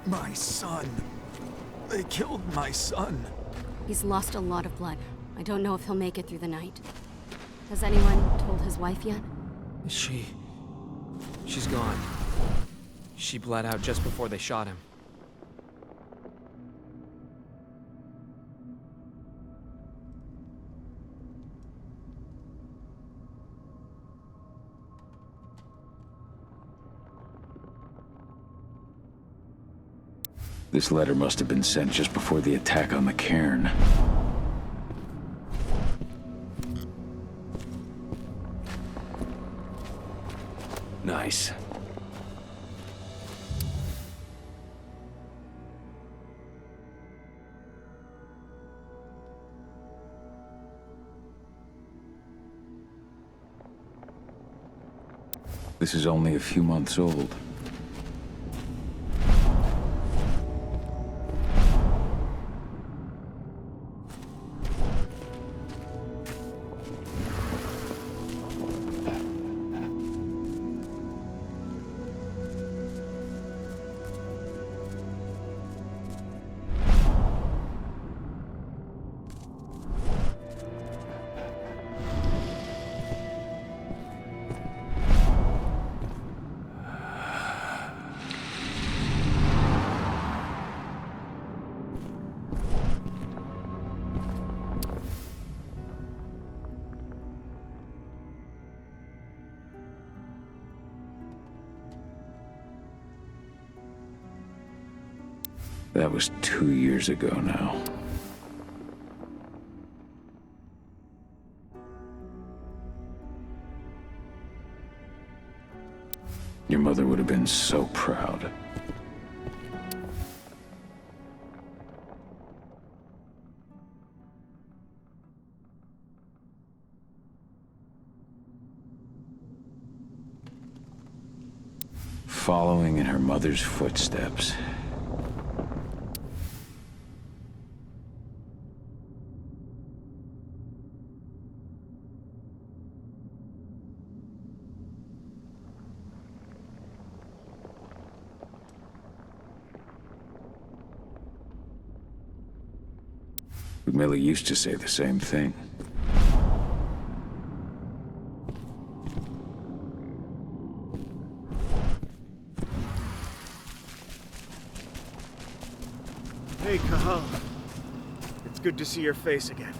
My son. They killed my son. He's lost a lot of blood. I don't know if he'll make it through the night. Has anyone told his wife yet? She's gone. She bled out just before they shot him. This letter must have been sent just before the attack on the cairn. Nice. This is only a few months old. That was 2 years ago now. Your mother would have been so proud. Following in her mother's footsteps. Millie used to say the same thing. Hey, Cahal. It's good to see your face again.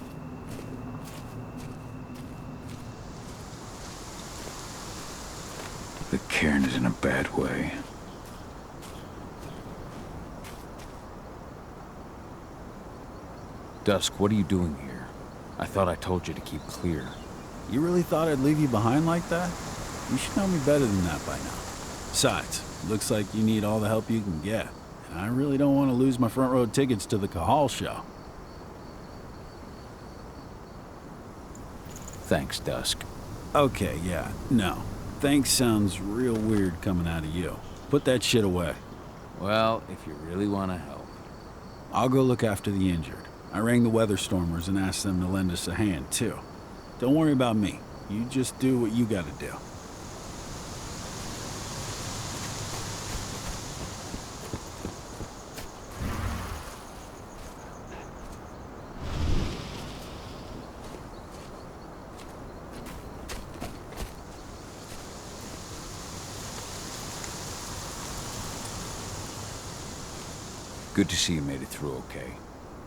The cairn is in a bad way. Dusk, what are you doing here? I thought I told you to keep clear. You really thought I'd leave you behind like that? You should know me better than that by now. Besides, looks like you need all the help you can get. And I really don't want to lose my front row tickets to the Cahal show. Thanks, Dusk. Okay, yeah, no. Thanks sounds real weird coming out of you. Put that shit away. Well, if you really want to help. I'll go look after the injured. I rang the weather stormers and asked them to lend us a hand, too. Don't worry about me. You just do what you gotta do. Good to see you made it through okay.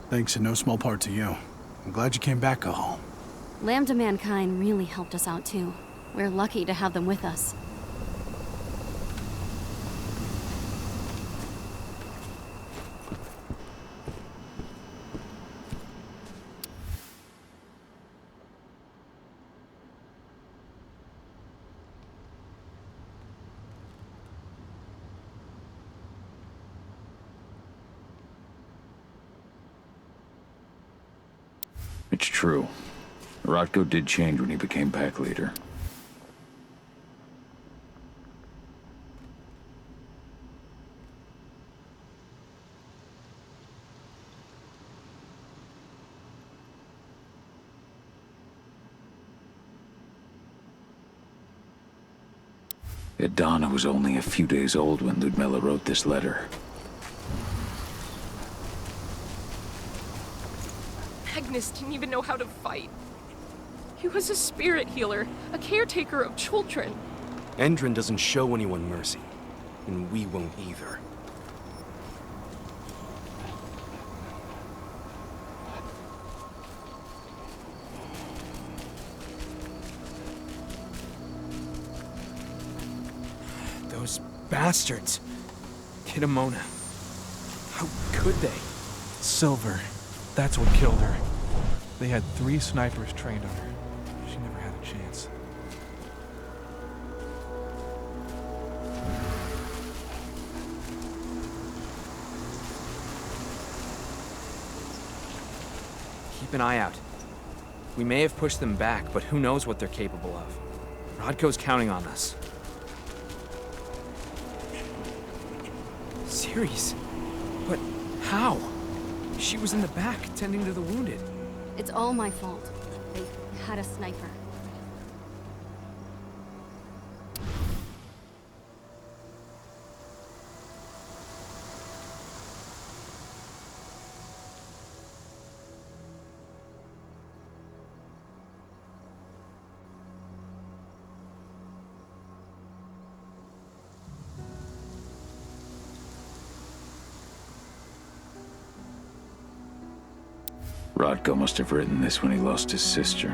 Thanks in no small part to you. I'm glad you came back, Cahal. Lambda Mankind really helped us out too. We're lucky to have them with us. It's true. Rotko did change when he became pack leader. Adana was only a few days old when Ludmilla wrote this letter. Magnus didn't even know how to fight. He was a spirit healer, a caretaker of children. Endrin doesn't show anyone mercy, and we won't either. Those bastards. Kitamona. How could they? Silver. That's what killed her. They had 3 snipers trained on her. She never had a chance. Keep an eye out. We may have pushed them back, but who knows what they're capable of. Rodko's counting on us. Ceres? But how? She was in the back, tending to the wounded. It's all my fault. They had a sniper. Rodko must have written this when he lost his sister.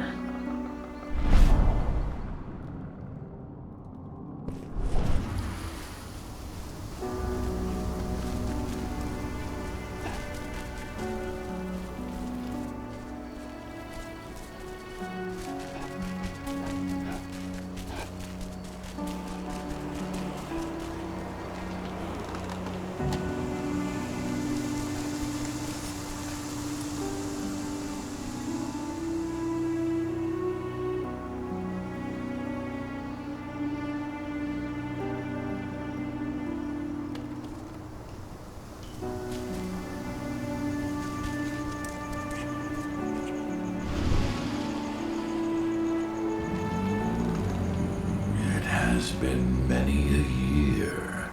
It's been many a year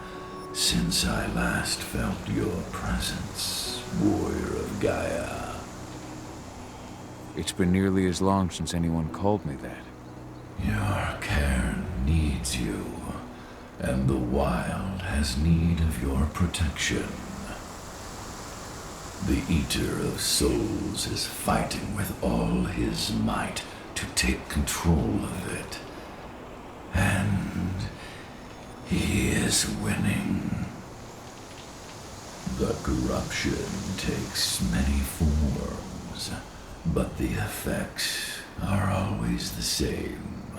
since I last felt your presence, warrior of Gaia. It's been nearly as long since anyone called me that. Your cairn needs you, and the wild has need of your protection. The Eater of Souls is fighting with all his might to take control of it. And he is winning. The corruption takes many forms, but the effects are always the same.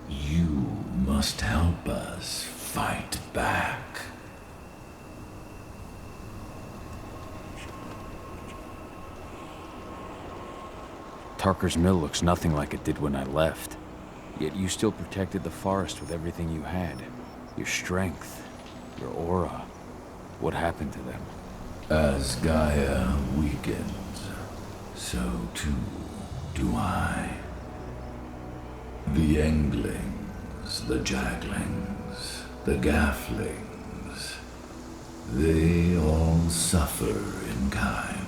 You must help us fight back. Tarker's mill looks nothing like it did when I left. Yet you still protected the forest with everything you had. Your strength, your aura. What happened to them? As Gaia weakens, so too do I. The Englings, the Jaglings, the Gafflings, they all suffer in kind.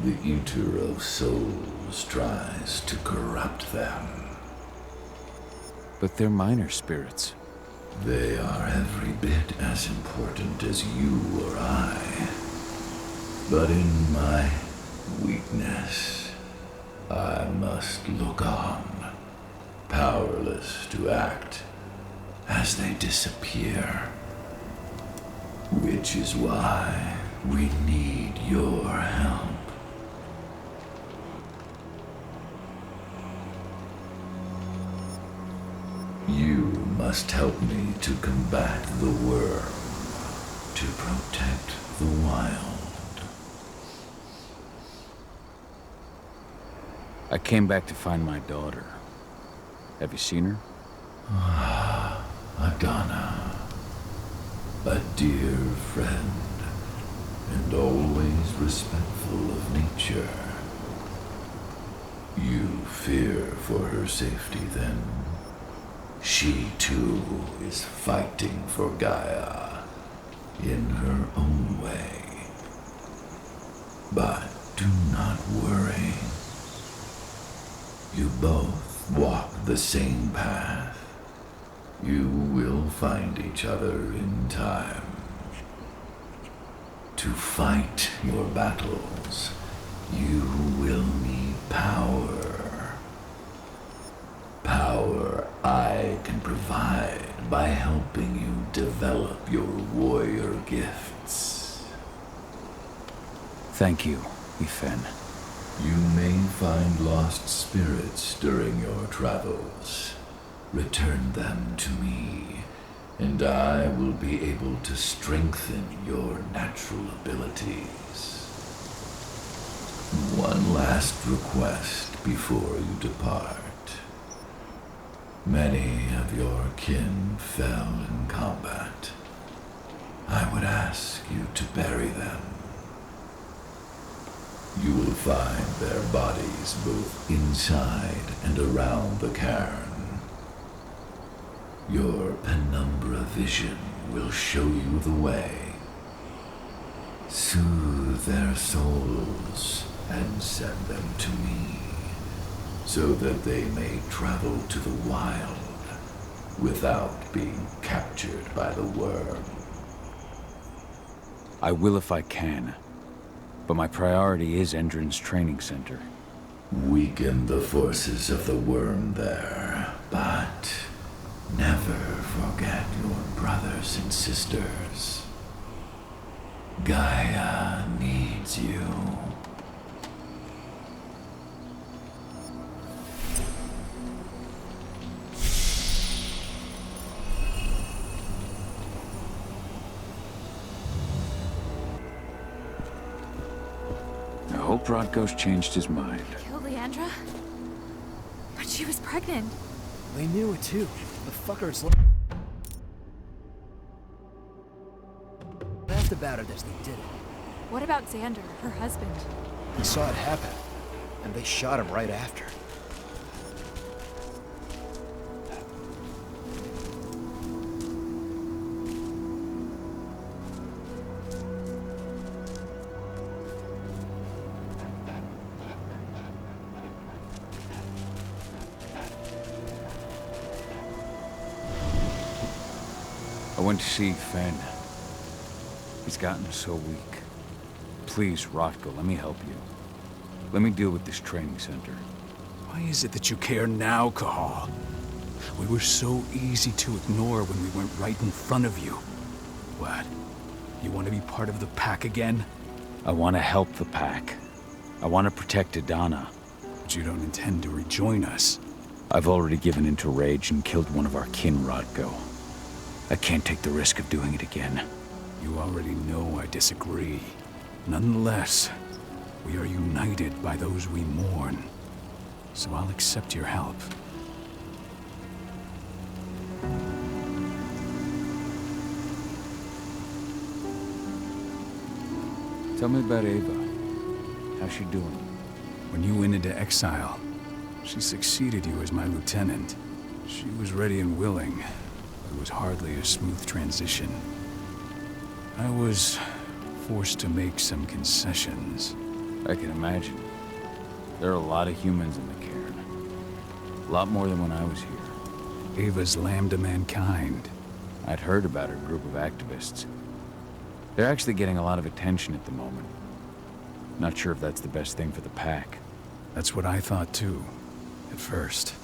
The Eater of Souls tries to corrupt them. But they're minor spirits. They are every bit as important as you or I. But in my weakness, I must look on, powerless to act as they disappear. Which is why we need your help. You must help me to combat the worm, to protect the wild. I came back to find my daughter. Have you seen her? Adana, a dear friend, and always respectful of nature. You fear for her safety, then? She, too, is fighting for Gaia in her own way. By You both walk the same path. You will find each other in time. To fight your battles, you will need power. Power I can provide by helping you develop your warrior gifts. Thank you, Ifen. You may find lost spirits during your travels. Return them to me, and I will be able to strengthen your natural abilities. One last request before you depart. Many of your kin fell in combat. I would ask you to bury them. You will find their bodies both inside and around the cairn. Your penumbra vision will show you the way. Soothe their souls and send them to me, so that they may travel to the wild without being captured by the worm. I will if I can, but my priority is Endron's training center. Weaken the forces of the worm there, but never forget your brothers and sisters. Gaia needs you. I hope Rodko's changed his mind. Kill Leandra? But she was pregnant. They knew it too. The fuckers laughed about it as they did it. What about Xander, her husband? He saw it happen, and they shot him right after. I went to see Fen. He's gotten so weak. Please, Rodko, let me help you. Let me deal with this training center. Why is it that you care now, Cahal? We were so easy to ignore when we went right in front of you. What? You want to be part of the pack again? I want to help the pack. I want to protect Adana. But you don't intend to rejoin us. I've already given into rage and killed one of our kin, Rodko. I can't take the risk of doing it again. You already know I disagree. Nonetheless, we are united by those we mourn. So I'll accept your help. Tell me about Ava. How's she doing? When you went into exile, she succeeded you as my lieutenant. She was ready and willing. It was hardly a smooth transition. I was forced to make some concessions. I can imagine. There are a lot of humans in the cairn. A lot more than when I was here. Ava's lamb to mankind. I'd heard about her group of activists. They're actually getting a lot of attention at the moment. Not sure if that's the best thing for the pack. That's what I thought too, at first.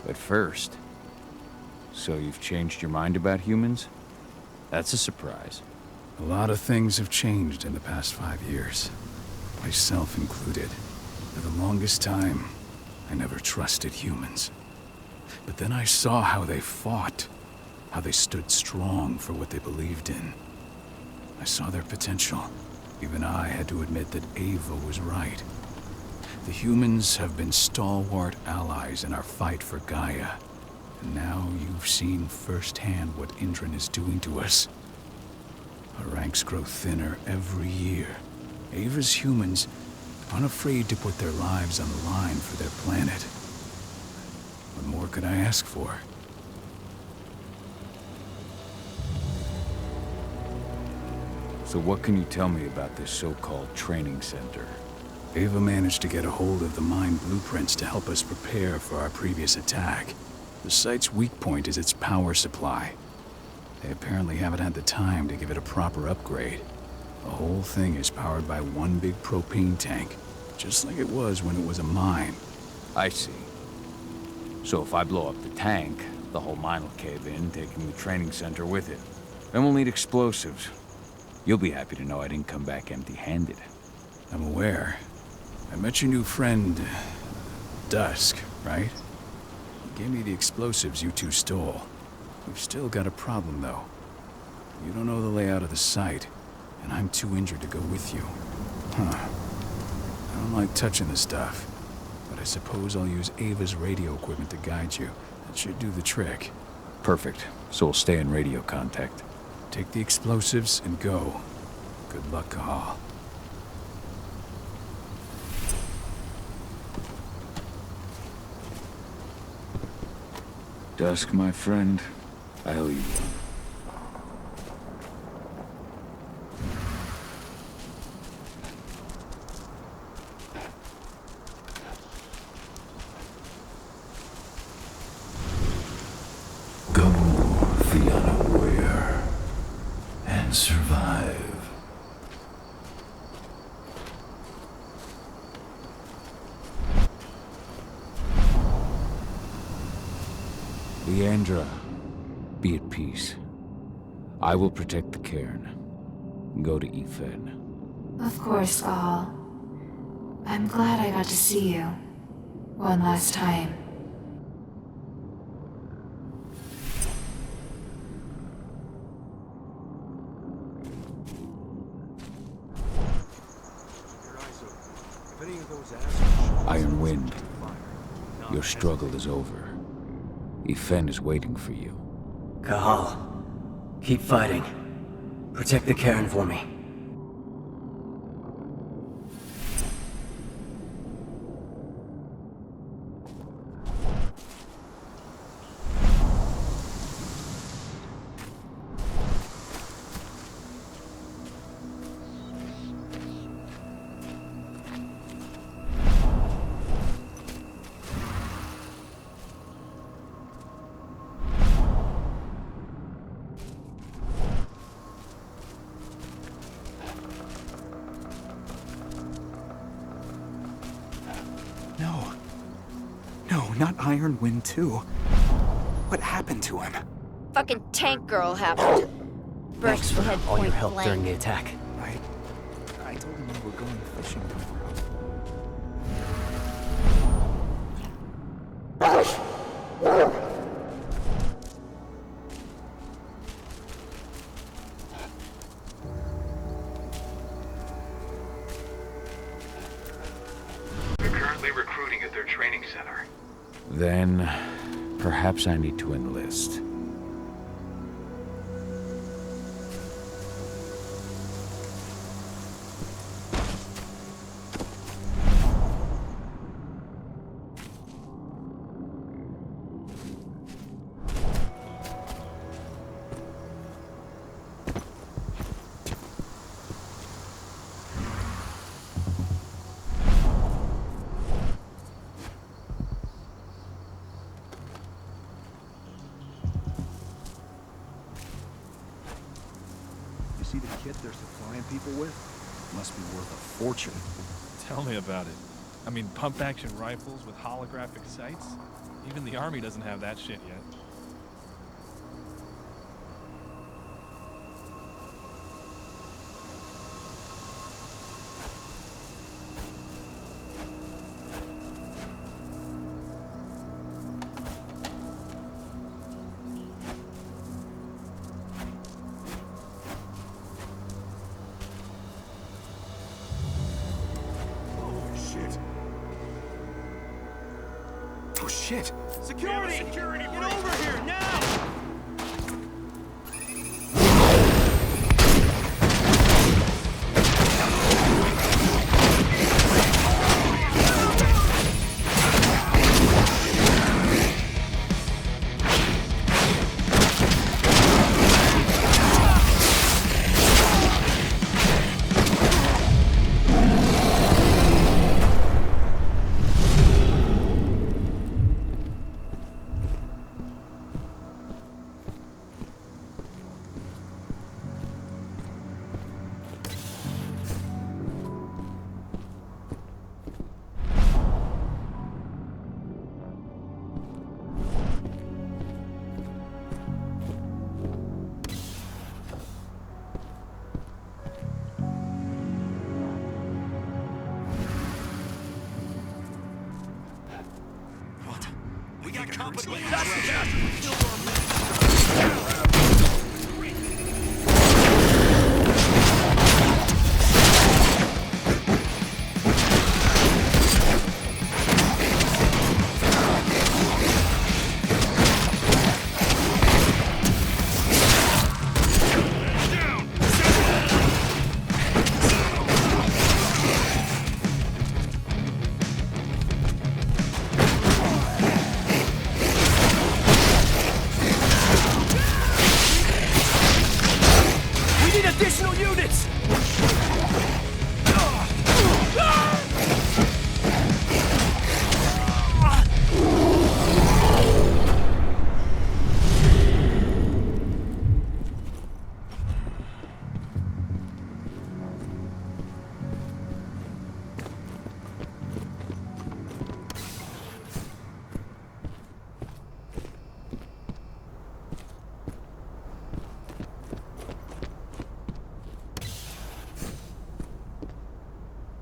At first? So you've changed your mind about humans? That's a surprise. A lot of things have changed in the past 5 years. Myself included. For the longest time, I never trusted humans. But then I saw how they fought. How they stood strong for what they believed in. I saw their potential. Even I had to admit that Ava was right. The humans have been stalwart allies in our fight for Gaia. And now you've seen firsthand what Endron is doing to us. Our ranks grow thinner every year. Ava's humans aren't afraid to put their lives on the line for their planet. What more could I ask for? So what can you tell me about this so-called training center? Ava managed to get a hold of the mine blueprints to help us prepare for our previous attack. The site's weak point is its power supply. They apparently haven't had the time to give it a proper upgrade. The whole thing is powered by one big propane tank, just like it was when it was a mine. I see. So if I blow up the tank, the whole mine will cave in, taking the training center with it. Then we'll need explosives. You'll be happy to know I didn't come back empty-handed. I'm aware. I met your new friend, Dusk, right? He gave me the explosives you two stole. We've still got a problem, though. You don't know the layout of the site, and I'm too injured to go with you. Huh. I don't like touching the stuff, but I suppose I'll use Ava's radio equipment to guide you. That should do the trick. Perfect. So we'll stay in radio contact. Take the explosives and go. Good luck, Cahal. Dusk, my friend, I owe you one. Go the unaware and survive. Leandra, be at peace. I will protect the cairn. Go to Ethan. Of course, Gaul. I'm glad I got to see you. One last time. Iron Wind, your struggle is over. Ethan is waiting for you. Cahal, keep fighting. Protect the cairn for me. No, not Iron Wind 2. What happened to him? Fucking tank girl happened. Thanks for all your help during the attack. I told him we were going fishing tomorrow. They're currently recruiting at their training center. Then, perhaps I need to enlist. See the kit they're supplying people with? Must be worth a fortune. Tell me about it. I mean, pump-action rifles with holographic sights? Even the army doesn't have that shit yet. Shit! Security! Security! Get over here now!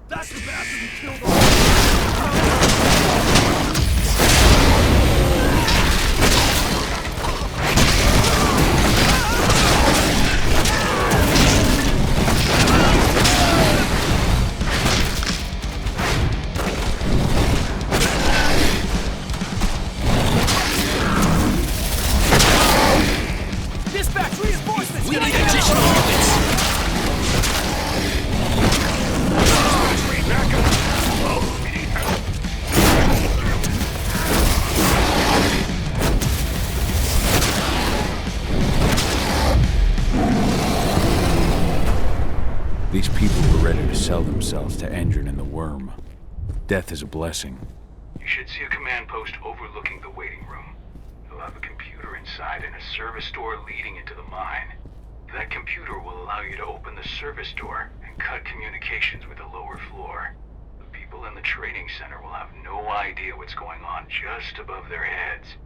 That's the bastard who killed all. Dispatch reinforcements! We need additional units! These people were ready to sell themselves to Endrin and the Worm. Death is a blessing. You should see a command post overlooking the waiting room. You'll have a computer inside and a service door leading into the mine. That computer will allow you to open the service door and cut communications with the lower floor. The people in the training center will have no idea what's going on just above their heads.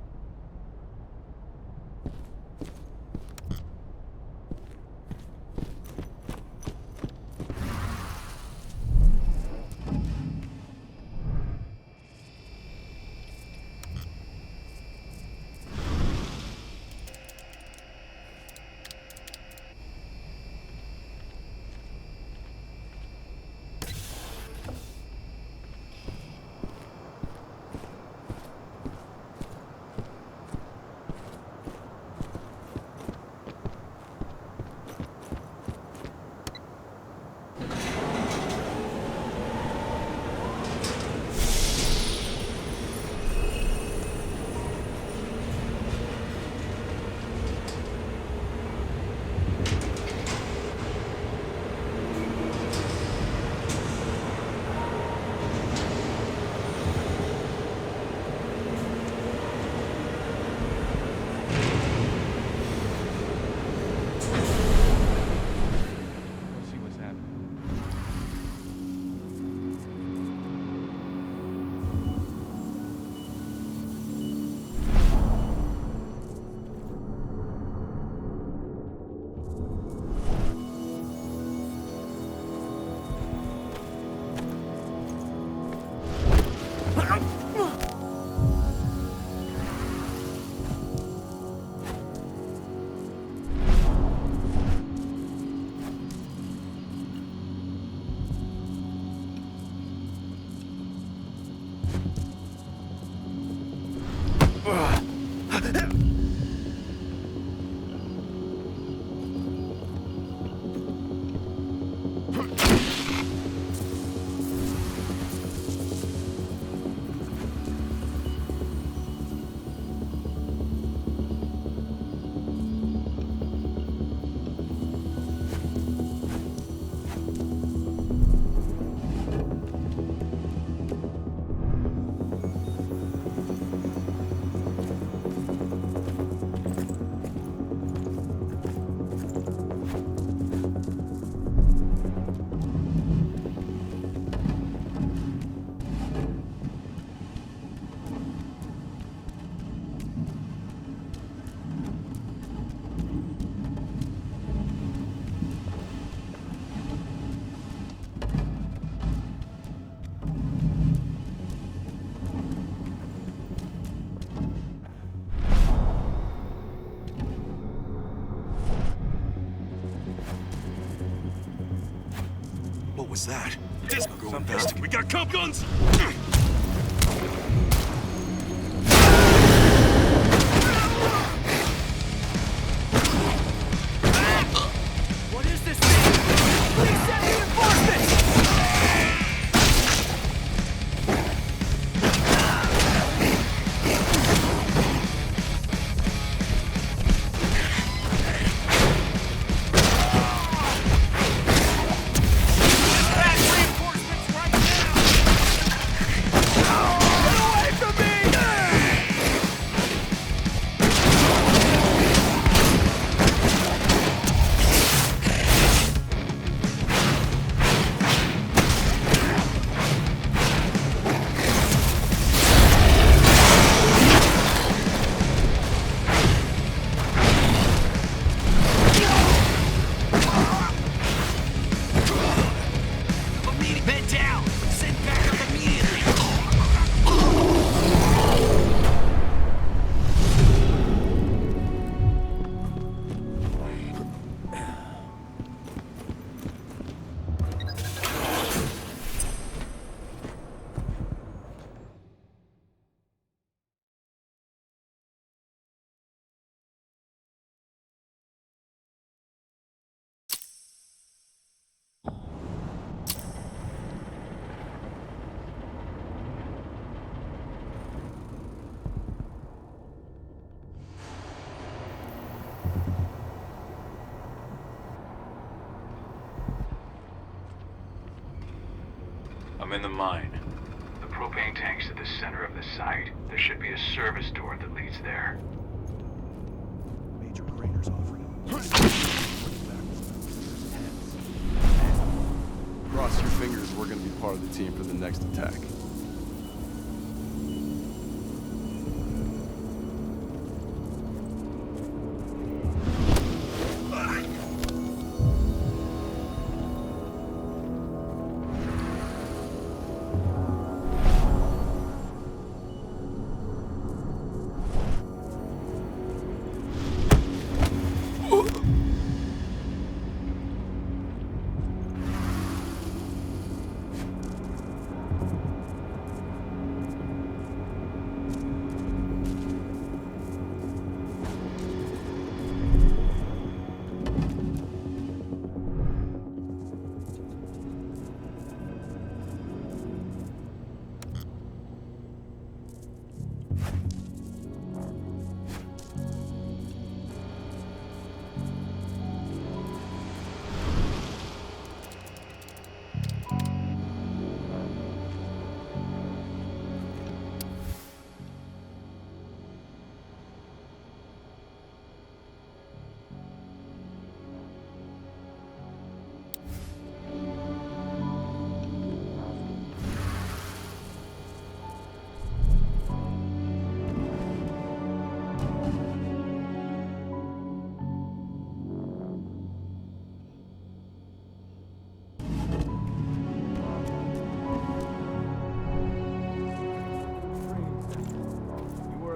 was that? Go investigate. We got comp guns! What is this thing? Please send reinforcements! I'm in the mine. The propane tank's at the center of the site. There should be a service door that leads there. Major craters offering. Cross your fingers, we're gonna be part of the team for the next attack.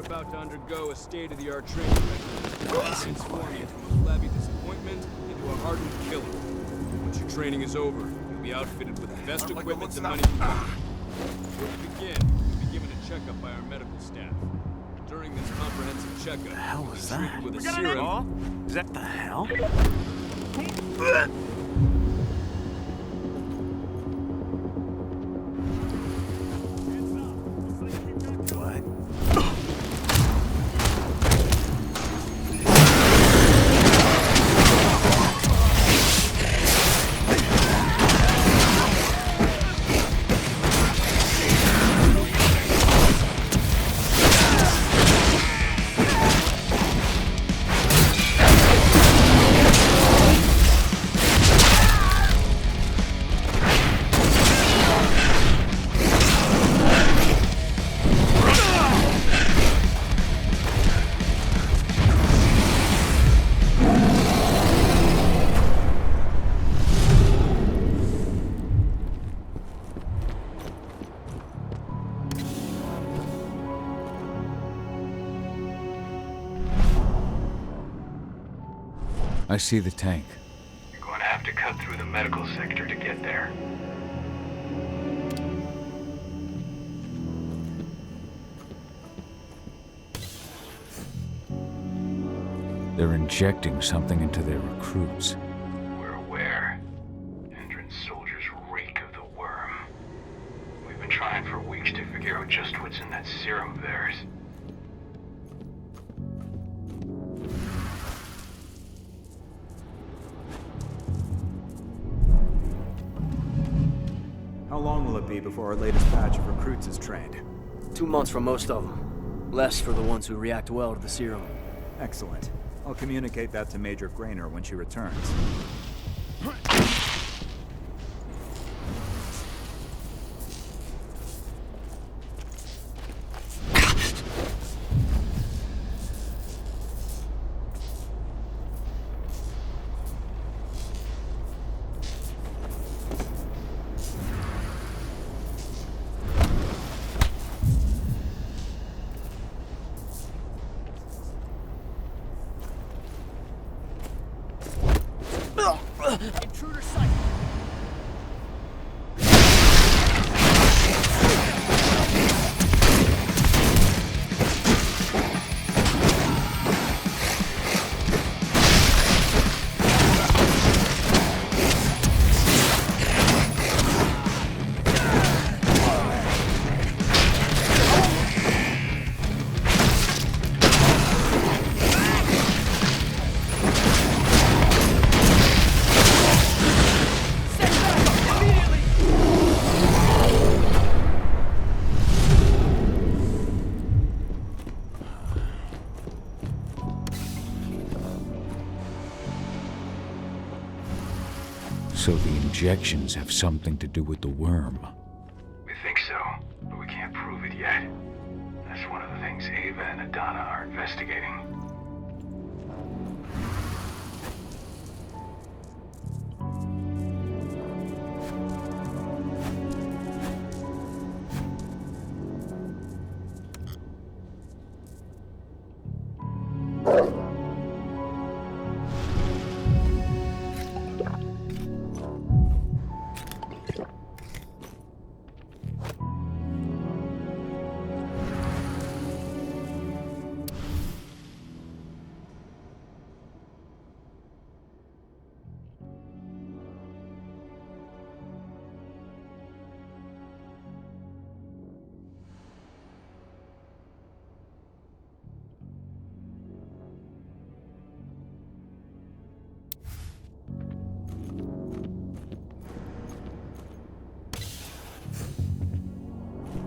About to undergo a state-of-the-art training regimen. Transform you from a flabby disappointment into a hardened killer. Once your training is over, you'll be outfitted with the best equipment the money can buy. Before you begin, you'll be given a checkup by our medical staff. During this comprehensive checkup, The hell was you'll be that? treated with a serum. Is that the hell? I see the tank. You're going to have to cut through the medical sector to get there. They're injecting something into their recruits. We're aware. Entrance soldiers reek of the worm. We've been trying for weeks to figure out just what's in that serum of theirs. How long will it be before our latest batch of recruits is trained? 2 months for most of them. Less for the ones who react well to the serum. Excellent. I'll communicate that to Major Grainer when she returns. Intruder sight! So the injections have something to do with the worm. We think so, but we can't prove it yet. That's one of the things Ava and Adana are investigating.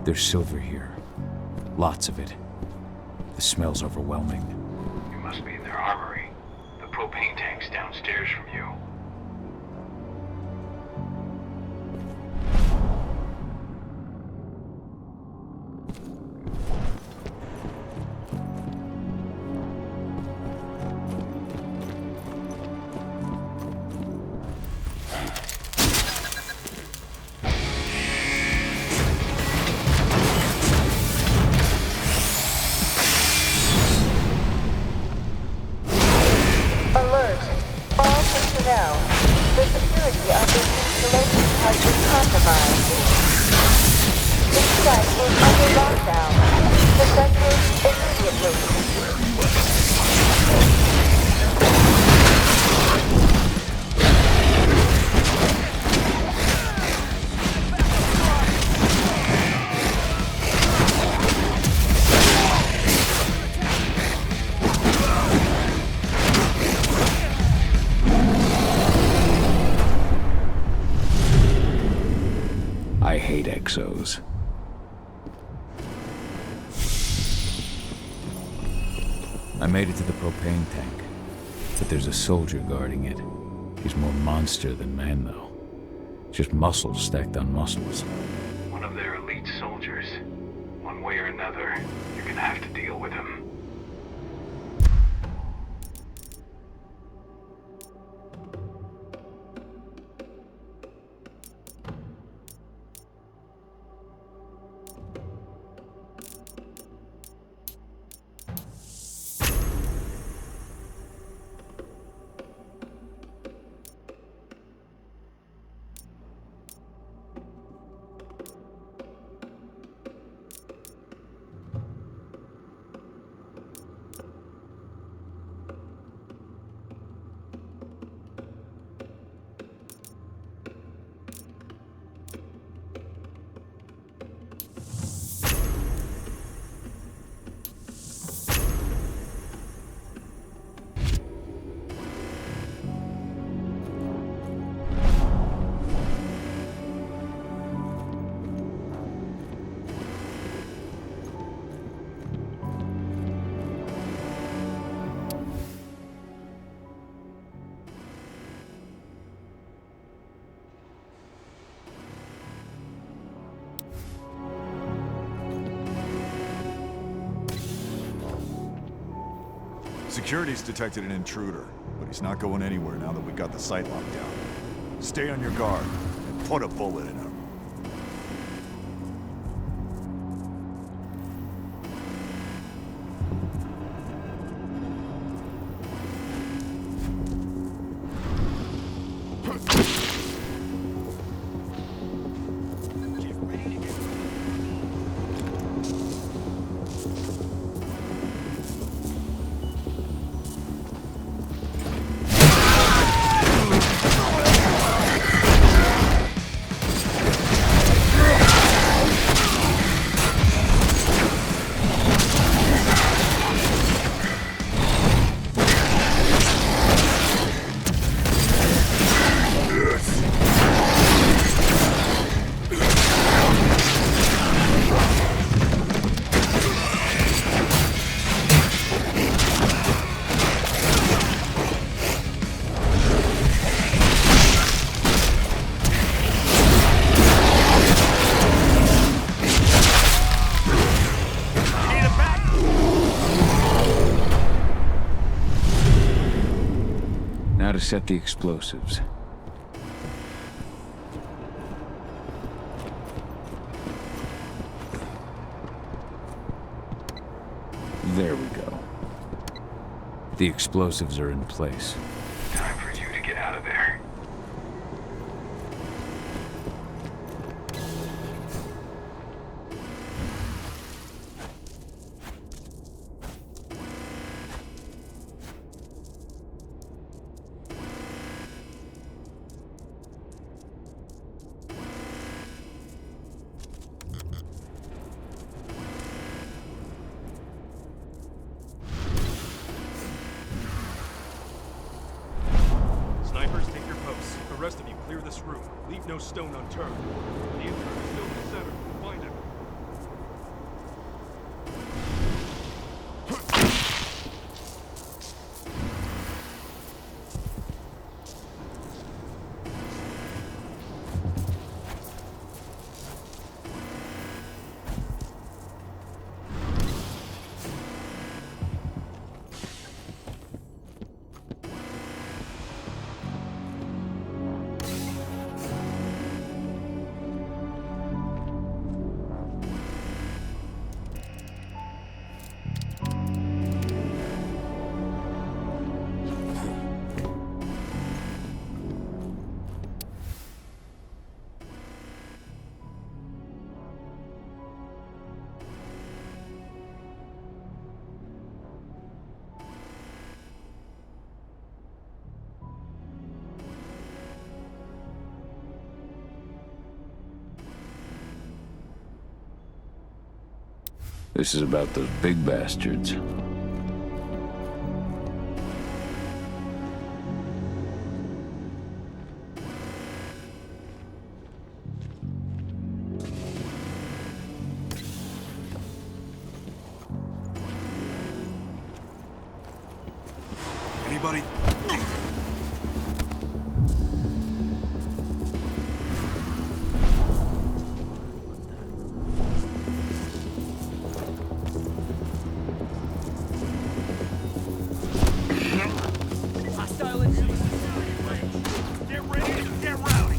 There's silver here. Lots of it. The smell's overwhelming. You must be in their armory. The propane tank's downstairs from you. I hate exos. I made it to the propane tank, but there's a soldier guarding it. He's more monster than man, though. Just muscles stacked on muscles. One of their elite soldiers. One way or another, you're gonna have to deal with him. Security's detected an intruder, but he's not going anywhere now that we got the site locked down. Stay on your guard and put a bullet in him. Now to set the explosives. There we go. The explosives are in place. Time for you to get out of there. Snipers, take your posts. The rest of you, clear this room. Leave no stone unturned. The intern is still in the center. Find him. This is about those big bastards. Anybody? Hostile in. Get ready to get rowdy.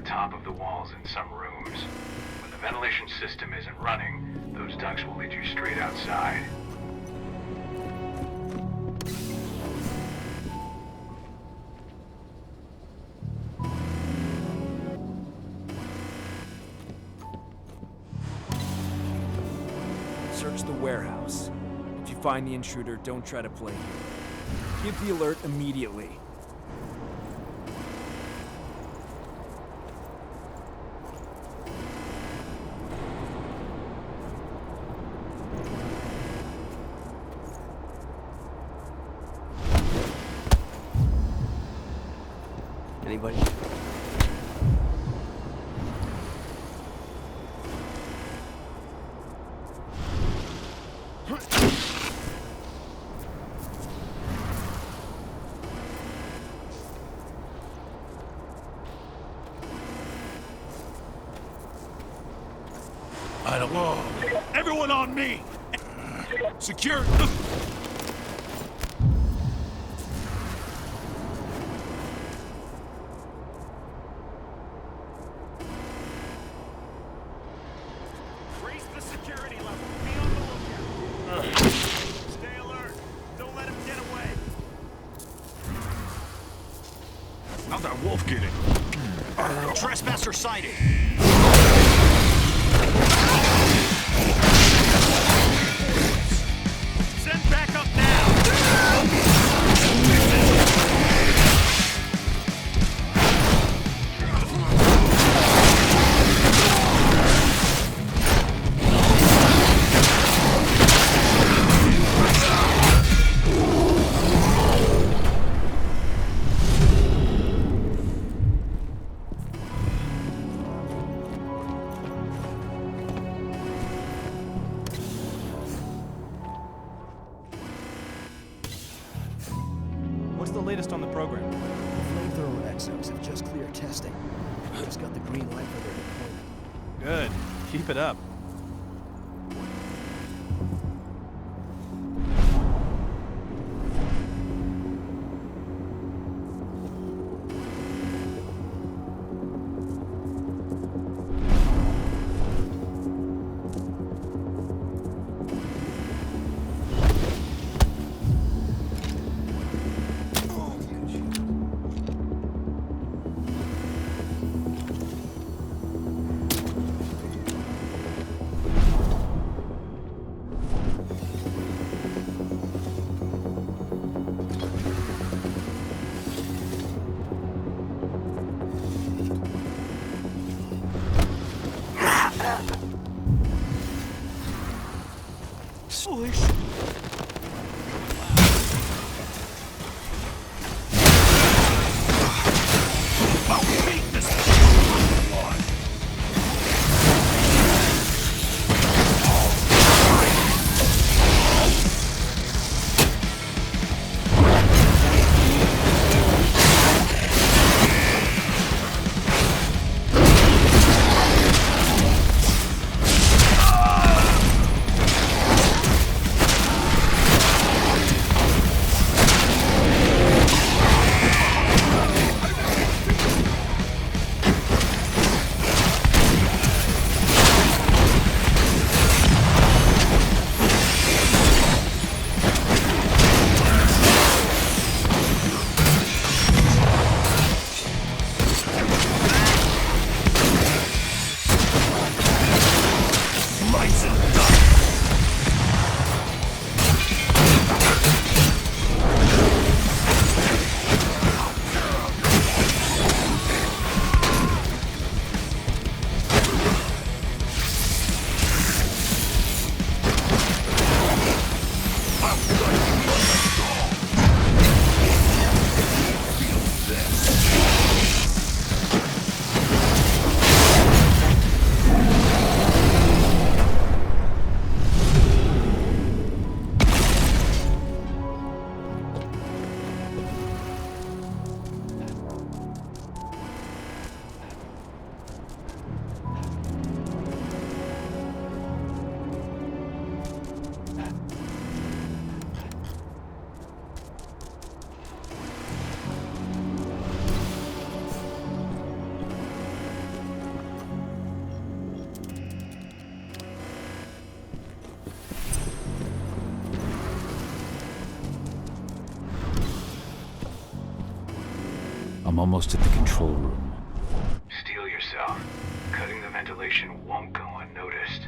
top of the walls in some rooms. When the ventilation system isn't running, those ducts will lead you straight outside. Search the warehouse. If you find the intruder, don't try to play hero. Give the alert immediately. Anybody? I don't know. Everyone on me! Secure! Raise the security level. Be on the lookout. Stay alert. Don't let him get away. How'd that wolf get in? Trespasser sighted. Send backup now! What's the latest on the program? The flamethrower exos have just cleared testing. Just got the green light for their deployment. Good. Keep it up. Foolish. I'm almost at the control room. Steel yourself. Cutting the ventilation won't go unnoticed.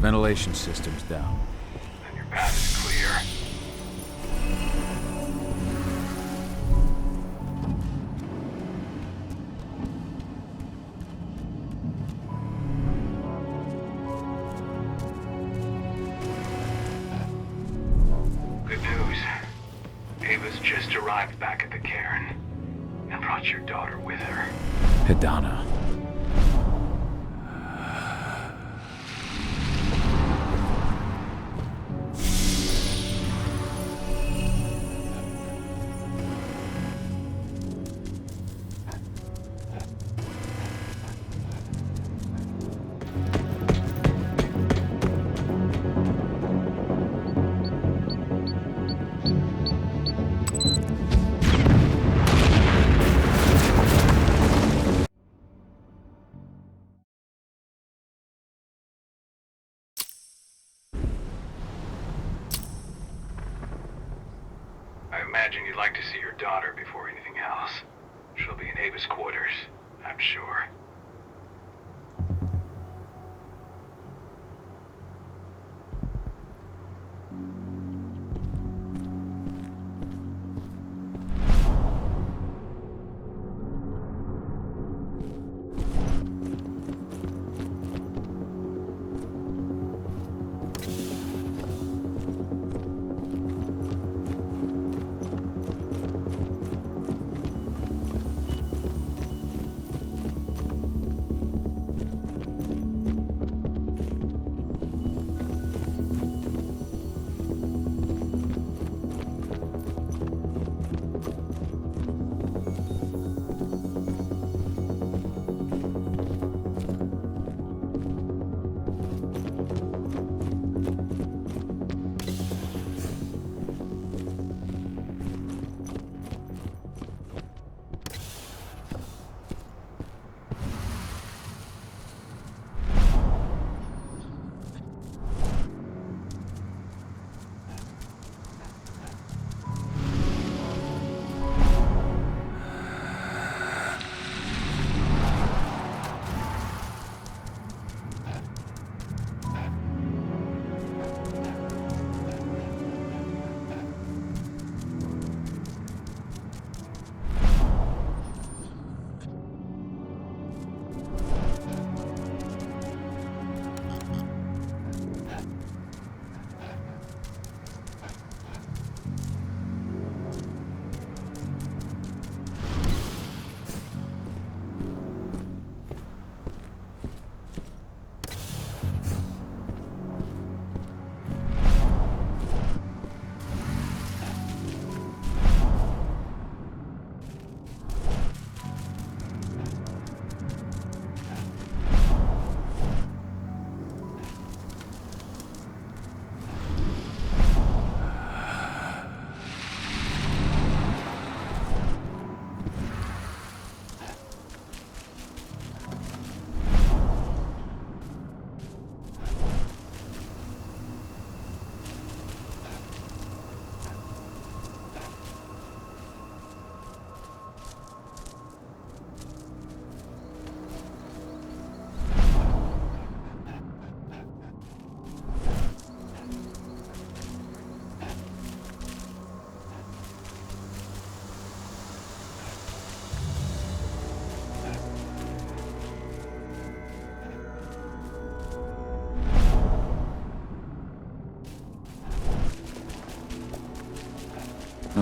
Ventilation system's down. Then your path is clear. Good news. Ava's just arrived back at the cairn and brought your daughter with her. Hidana. I imagine you'd like to see your daughter before anything else. She'll be in Ava's quarters, I'm sure.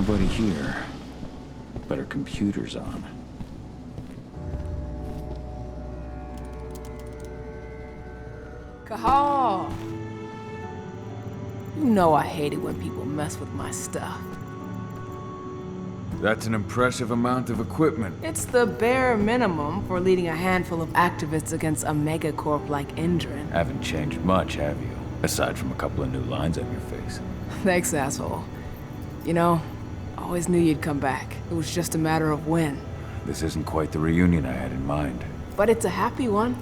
nobody here. But our computer's on. Cahal! You know I hate it when people mess with my stuff. That's an impressive amount of equipment. It's the bare minimum for leading a handful of activists against a megacorp like Endrin. Haven't changed much, have you? Aside from a couple of new lines on your face. Thanks, asshole. You know, I always knew you'd come back. It was just a matter of when. This isn't quite the reunion I had in mind. But it's a happy one.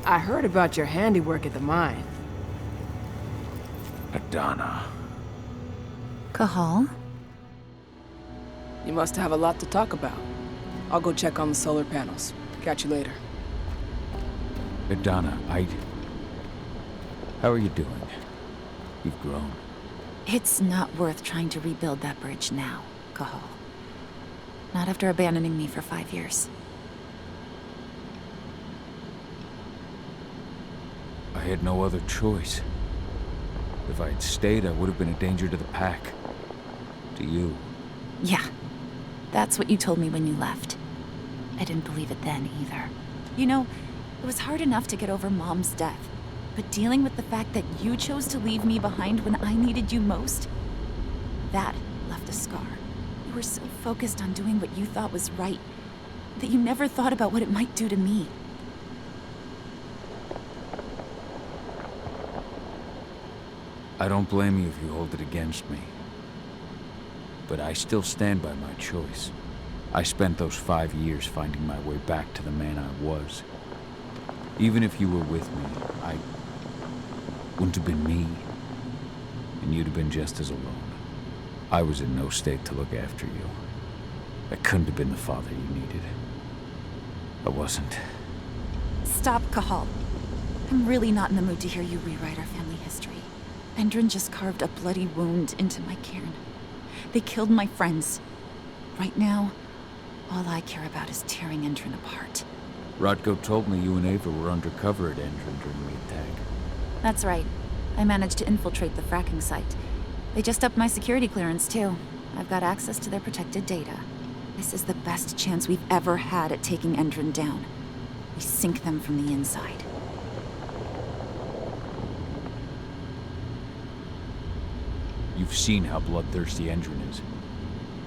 I heard about your handiwork at the mine. Adana. Cahal? You must have a lot to talk about. I'll go check on the solar panels. Catch you later. Adana, how are you doing? You've grown. It's not worth trying to rebuild that bridge now, Cahal. Not after abandoning me for 5 years. I had no other choice. If I had stayed, I would have been a danger to the pack. To you. Yeah. That's what you told me when you left. I didn't believe it then, either. You know, it was hard enough to get over Mom's death. But dealing with the fact that you chose to leave me behind when I needed you most, that left a scar. You were so focused on doing what you thought was right, that you never thought about what it might do to me. I don't blame you if you hold it against me. But I still stand by my choice. I spent those 5 years finding my way back to the man I was. Even if you were with me, I wouldn't have been me. And you'd have been just as alone. I was in no state to look after you. I couldn't have been the father you needed. I wasn't. Stop, Cahal. I'm really not in the mood to hear you rewrite our family history. Endrin just carved a bloody wound into my cairn. They killed my friends. Right now, all I care about is tearing Endrin apart. Rodko told me you and Ava were undercover at Endrin during the attack. That's right. I managed to infiltrate the fracking site. They just upped my security clearance, too. I've got access to their protected data. This is the best chance we've ever had at taking Endrin down. We sink them from the inside. You've seen how bloodthirsty Endrin is.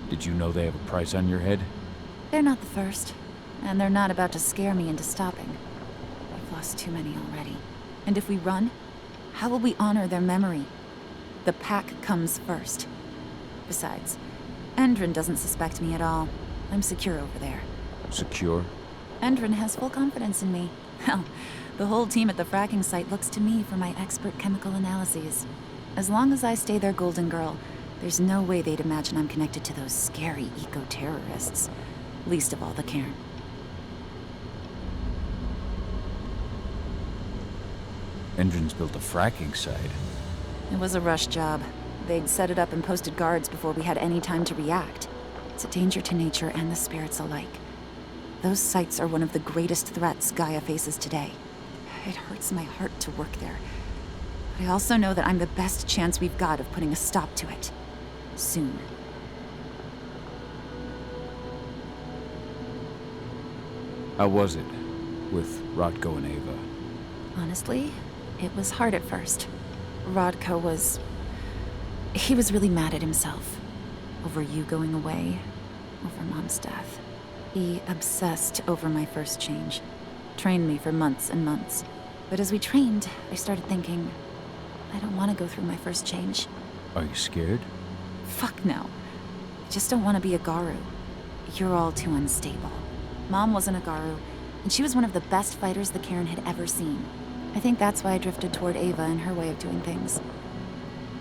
Did you know they have a price on your head? They're not the first. And they're not about to scare me into stopping. We've lost too many already. And if we run, how will we honor their memory? The pack comes first. Besides, Endrin doesn't suspect me at all. I'm secure over there. Secure? Endrin has full confidence in me. Hell, the whole team at the fracking site looks to me for my expert chemical analyses. As long as I stay their golden girl, there's no way they'd imagine I'm connected to those scary eco-terrorists. Least of all the cairn. Endrin's built a fracking site. It was a rush job. They'd set it up and posted guards before we had any time to react. It's a danger to nature and the spirits alike. Those sites are one of the greatest threats Gaia faces today. It hurts my heart to work there. But I also know that I'm the best chance we've got of putting a stop to it. Soon. How was it with Rodko and Ava? Honestly, it was hard at first. Rodko was... he was really mad at himself. Over you going away. Over Mom's death. He obsessed over my first change. Trained me for months and months. But as we trained, I started thinking, I don't want to go through my first change. Are you scared? Fuck no. I just don't want to be a Garu. You're all too unstable. Mom wasn't a Garu, and she was one of the best fighters the Cairn had ever seen. I think that's why I drifted toward Ava and her way of doing things.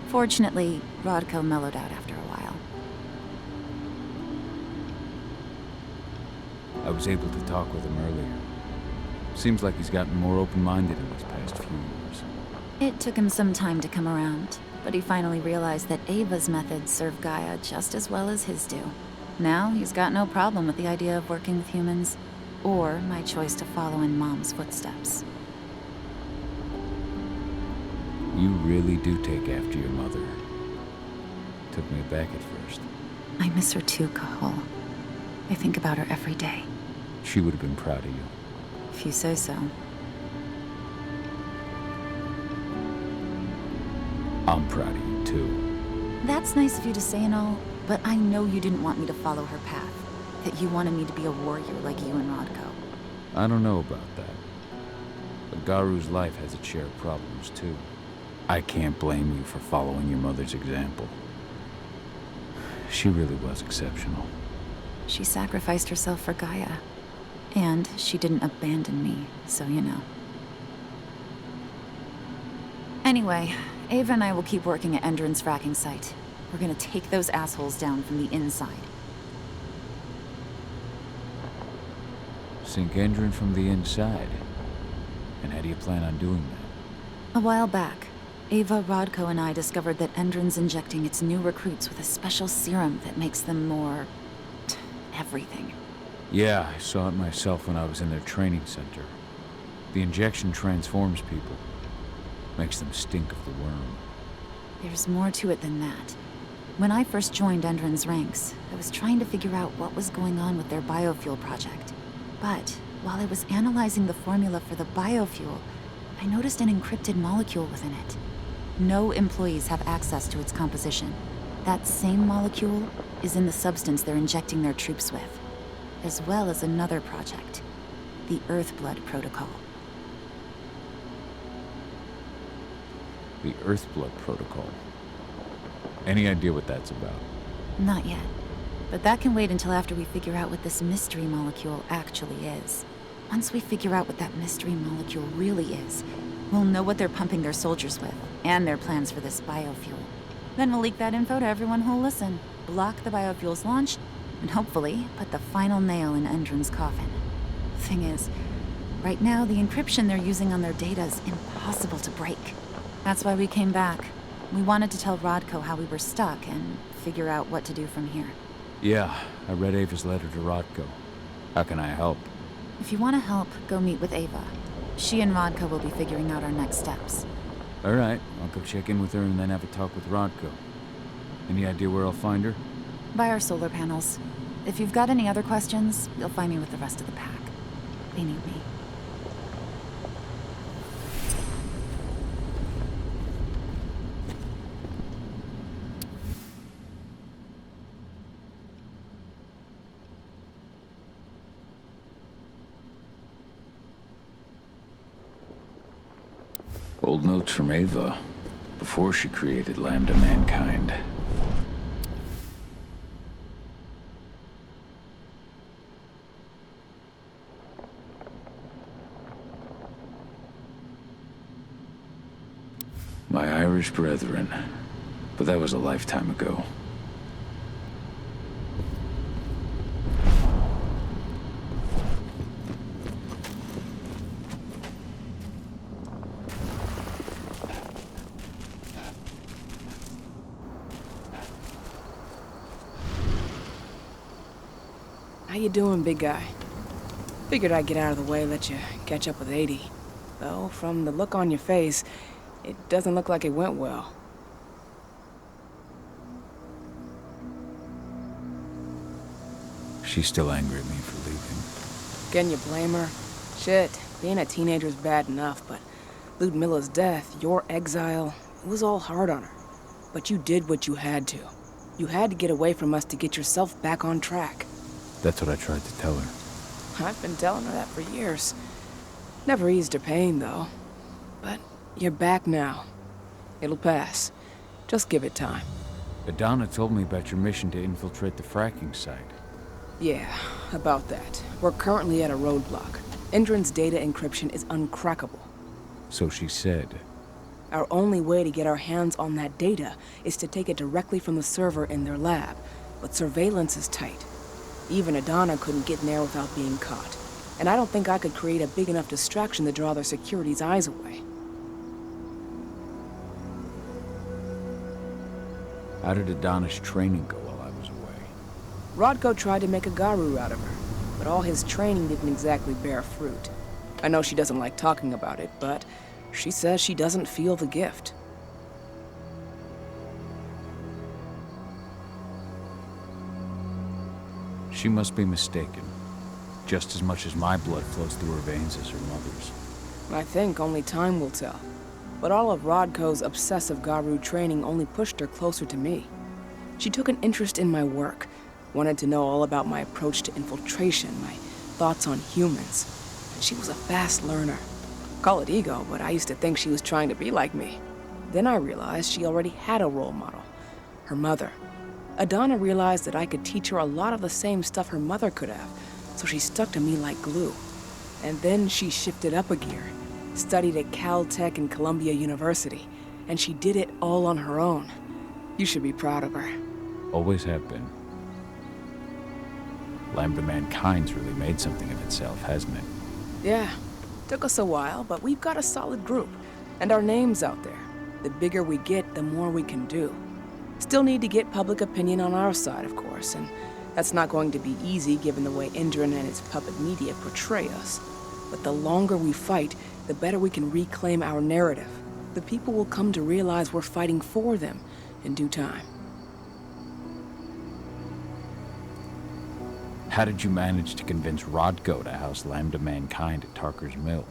Fortunately, Rodko mellowed out after a while. I was able to talk with him earlier. Seems like he's gotten more open-minded in these past few years. It took him some time to come around, but he finally realized that Ava's methods serve Gaia just as well as his do. Now he's got no problem with the idea of working with humans, or my choice to follow in Mom's footsteps. You really do take after your mother. Took me aback at first. I miss her too, Cahal. I think about her every day. She would have been proud of you. If you say so. I'm proud of you, too. That's nice of you to say and all, but I know you didn't want me to follow her path. That you wanted me to be a warrior like you and Rodko. I don't know about that. But Garu's life has its share of problems, too. I can't blame you for following your mother's example. She really was exceptional. She sacrificed herself for Gaia. And she didn't abandon me, so you know. Anyway, Ava and I will keep working at Endron's fracking site. We're gonna take those assholes down from the inside. Sink Endron from the inside? And how do you plan on doing that? A while back, Ava, Rodko, and I discovered that Endron's injecting its new recruits with a special serum that makes them more... everything. Yeah, I saw it myself when I was in their training center. The injection transforms people. Makes them stink of the worm. There's more to it than that. When I first joined Endron's ranks, I was trying to figure out what was going on with their biofuel project. But while I was analyzing the formula for the biofuel, I noticed an encrypted molecule within it. No employees have access to its composition. That same molecule is in the substance they're injecting their troops with, as well as another project, the Earthblood Protocol. The Earthblood Protocol. Any idea what that's about? Not yet. But that can wait until after we figure out what this mystery molecule actually is. Once we figure out what that mystery molecule really is, we'll know what they're pumping their soldiers with, and their plans for this biofuel. Then we'll leak that info to everyone who'll listen, block the biofuel's launch, and hopefully put the final nail in Endron's coffin. Thing is, right now the encryption they're using on their data is impossible to break. That's why we came back. We wanted to tell Rodko how we were stuck and figure out what to do from here. Yeah, I read Ava's letter to Rodko. How can I help? If you want to help, go meet with Ava. She and Rodko will be figuring out our next steps. All right, I'll go check in with her and then have a talk with Rodko. Any idea where I'll find her? By our solar panels. If you've got any other questions, you'll find me with the rest of the pack. They need me. Old notes from Ava, before she created Lambda Mankind. My Irish brethren, but that was a lifetime ago. How you doing, big guy? Figured I'd get out of the way, let you catch up with 80. Though, from the look on your face, it doesn't look like it went well. She's still angry at me for leaving. Can you blame her? Shit, being a teenager's bad enough, but Ludmilla's death, your exile, it was all hard on her. But you did what you had to. You had to get away from us to get yourself back on track. That's what I tried to tell her. I've been telling her that for years. Never eased her pain, though. But you're back now. It'll pass. Just give it time. Adana told me about your mission to infiltrate the fracking site. Yeah, about that. We're currently at a roadblock. Endron's data encryption is uncrackable. So she said. Our only way to get our hands on that data is to take it directly from the server in their lab. But surveillance is tight. Even Adana couldn't get in there without being caught. And I don't think I could create a big enough distraction to draw their security's eyes away. How did Adana's training go while I was away? Rodko tried to make a Garu out of her, but all his training didn't exactly bear fruit. I know she doesn't like talking about it, but she says she doesn't feel the gift. She must be mistaken. Just as much as my blood flows through her veins as her mother's. I think only time will tell. But all of Rodko's obsessive Garu training only pushed her closer to me. She took an interest in my work, wanted to know all about my approach to infiltration, my thoughts on humans. And she was a fast learner. Call it ego, but I used to think she was trying to be like me. Then I realized she already had a role model, her mother. Adana realized that I could teach her a lot of the same stuff her mother could have, so she stuck to me like glue. And then she shifted up a gear, studied at Caltech and Columbia University, and she did it all on her own. You should be proud of her. Always have been. Lambda Mankind's really made something of itself, hasn't it? Yeah. Took us a while, but we've got a solid group, and our name's out there. The bigger we get, the more we can do. Still need to get public opinion on our side, of course, and that's not going to be easy given the way Indran and its puppet media portray us. But the longer we fight, the better we can reclaim our narrative. The people will come to realize we're fighting for them in due time. How did you manage to convince Rodko to house Lambda Mankind at Tarker's Mill?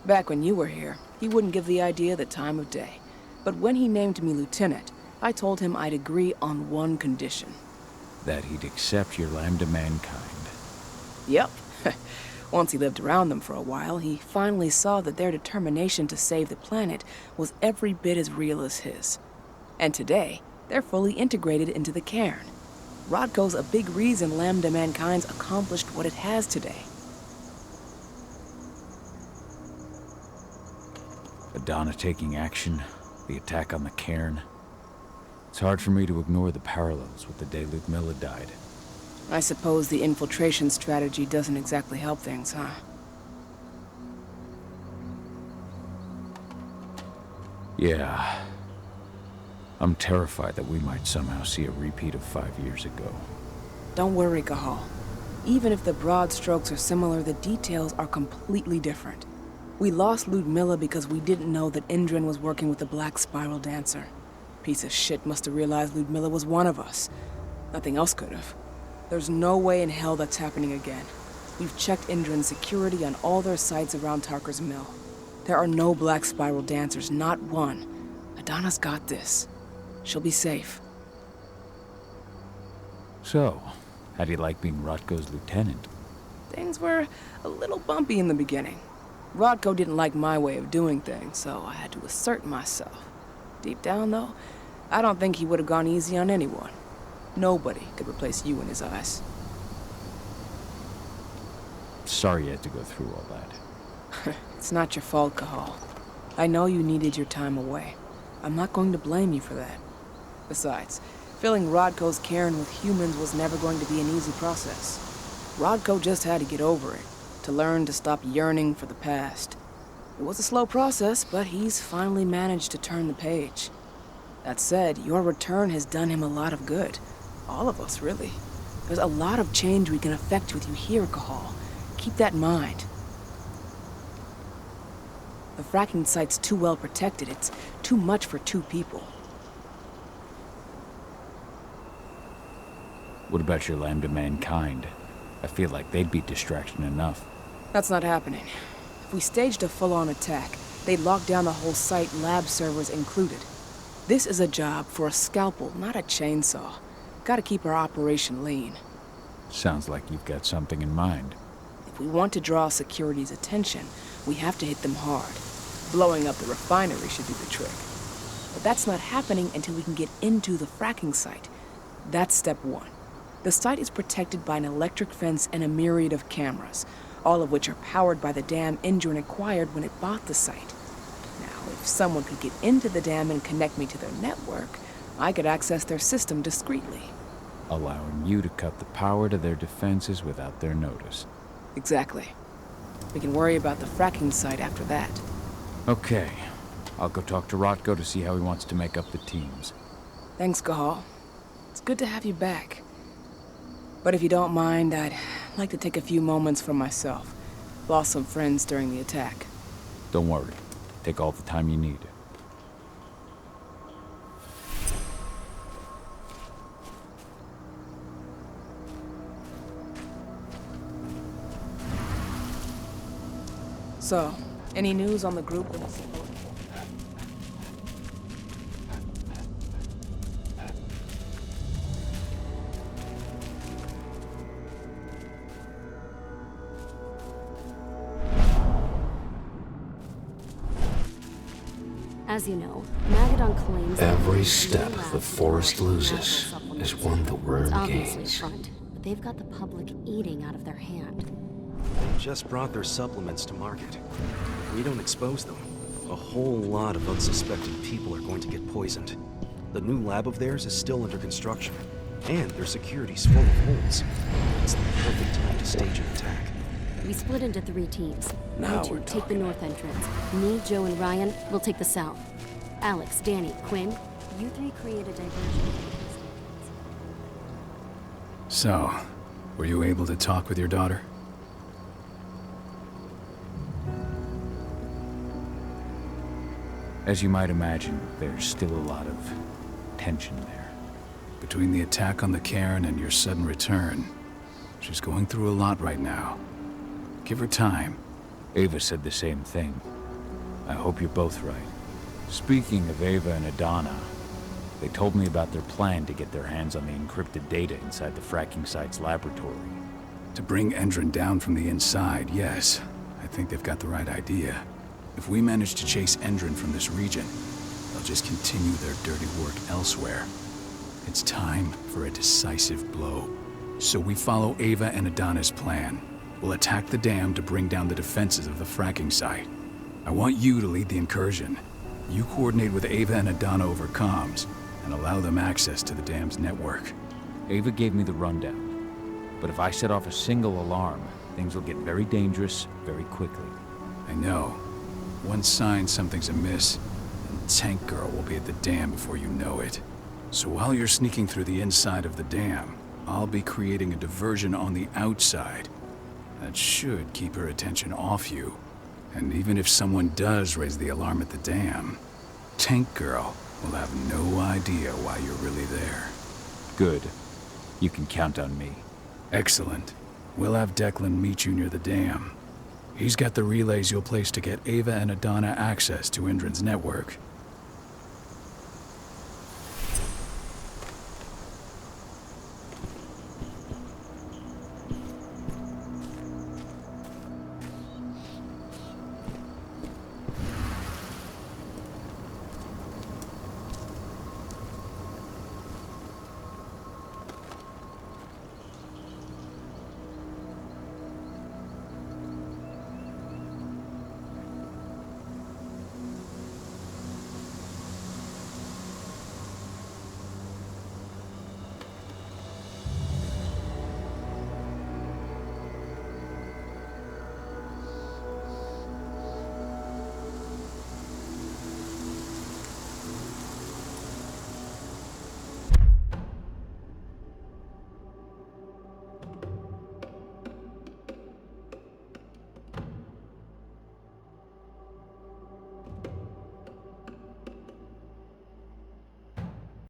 Back when you were here, he wouldn't give the idea the time of day. But when he named me lieutenant, I told him I'd agree on one condition. That he'd accept your Lambda Mankind. Yep. Once he lived around them for a while, he finally saw that their determination to save the planet was every bit as real as his. And today, they're fully integrated into the cairn. Rodko's a big reason Lambda Mankind's accomplished what it has today. Adana taking action, the attack on the cairn. It's hard for me to ignore the parallels with the day Ludmilla died. I suppose the infiltration strategy doesn't exactly help things, huh? Yeah. I'm terrified that we might somehow see a repeat of 5 years ago. Don't worry, Cahal. Even if the broad strokes are similar, the details are completely different. We lost Ludmilla because we didn't know that Indran was working with the Black Spiral Dancer. Piece of shit must have realized Ludmilla was one of us. Nothing else could have. There's no way in hell that's happening again. We've checked Indran's security on all their sites around Tarker's Mill. There are no Black Spiral Dancers, not one. Adana's got this. She'll be safe. So, how do you like being Rodko's lieutenant? Things were a little bumpy in the beginning. Rodko didn't like my way of doing things, so I had to assert myself. Deep down, though, I don't think he would have gone easy on anyone. Nobody could replace you in his eyes. Sorry you had to go through all that. It's not your fault, Cahal. I know you needed your time away. I'm not going to blame you for that. Besides, filling Rodko's cairn with humans was never going to be an easy process. Rodko just had to get over it, to learn to stop yearning for the past. It was a slow process, but he's finally managed to turn the page. That said, your return has done him a lot of good. All of us, really. There's a lot of change we can effect with you here, Cahal. Keep that in mind. The fracking site's too well protected. It's too much for 2 people. What about your Lambda Mankind? I feel like they'd be distraction enough. That's not happening. If we staged a full-on attack, they'd lock down the whole site, lab servers included. This is a job for a scalpel, not a chainsaw. Gotta keep our operation lean. Sounds like you've got something in mind. If we want to draw security's attention, we have to hit them hard. Blowing up the refinery should do the trick. But that's not happening until we can get into the fracking site. That's step 1. The site is protected by an electric fence and a myriad of cameras, all of which are powered by the dam Indran acquired when it bought the site. Now, if someone could get into the dam and connect me to their network, I could access their system discreetly. Allowing you to cut the power to their defenses without their notice. Exactly. We can worry about the fracking site after that. Okay. I'll go talk to Rodko to see how he wants to make up the teams. Thanks, Cahal. It's good to have you back. But if you don't mind, I'd like to take a few moments for myself. Lost some friends during the attack. Don't worry. Take all the time you need. So, any news on the group that was... As you know, Magadon claims every step the forest loses is one the worm obviously gains. Front, but they've got the public eating out of their hand. They just brought their supplements to market. If we don't expose them, a whole lot of unsuspecting people are going to get poisoned. The new lab of theirs is still under construction, and their security's full of holes. It's the perfect time to stage an attack. We split into 3 teams. Now You two we're take the north entrance. Me, Joe, and Ryan will take the south. Alex, Danny, Quinn, you 3 create a diversion. So, were you able to talk with your daughter? As you might imagine, there's still a lot of tension there. Between the attack on the cairn and your sudden return, she's going through a lot right now. Give her time. Ava said the same thing. I hope you're both right. Speaking of Ava and Adana, they told me about their plan to get their hands on the encrypted data inside the fracking site's laboratory. To bring Endron down from the inside, yes. I think they've got the right idea. If we manage to chase Endron from this region, they'll just continue their dirty work elsewhere. It's time for a decisive blow. So we follow Ava and Adana's plan. We'll attack the dam to bring down the defenses of the fracking site. I want you to lead the incursion. You coordinate with Ava and Adana over comms, and allow them access to the dam's network. Ava gave me the rundown. But if I set off a single alarm, things will get very dangerous very quickly. I know. One sign something's amiss, and Tank Girl will be at the dam before you know it. So while you're sneaking through the inside of the dam, I'll be creating a diversion on the outside. That should keep her attention off you. And even if someone does raise the alarm at the dam, Tank Girl will have no idea why you're really there. Good. You can count on me. Excellent. We'll have Declan meet you near the dam. He's got the relays you'll place to get Ava and Adana access to Endron's network.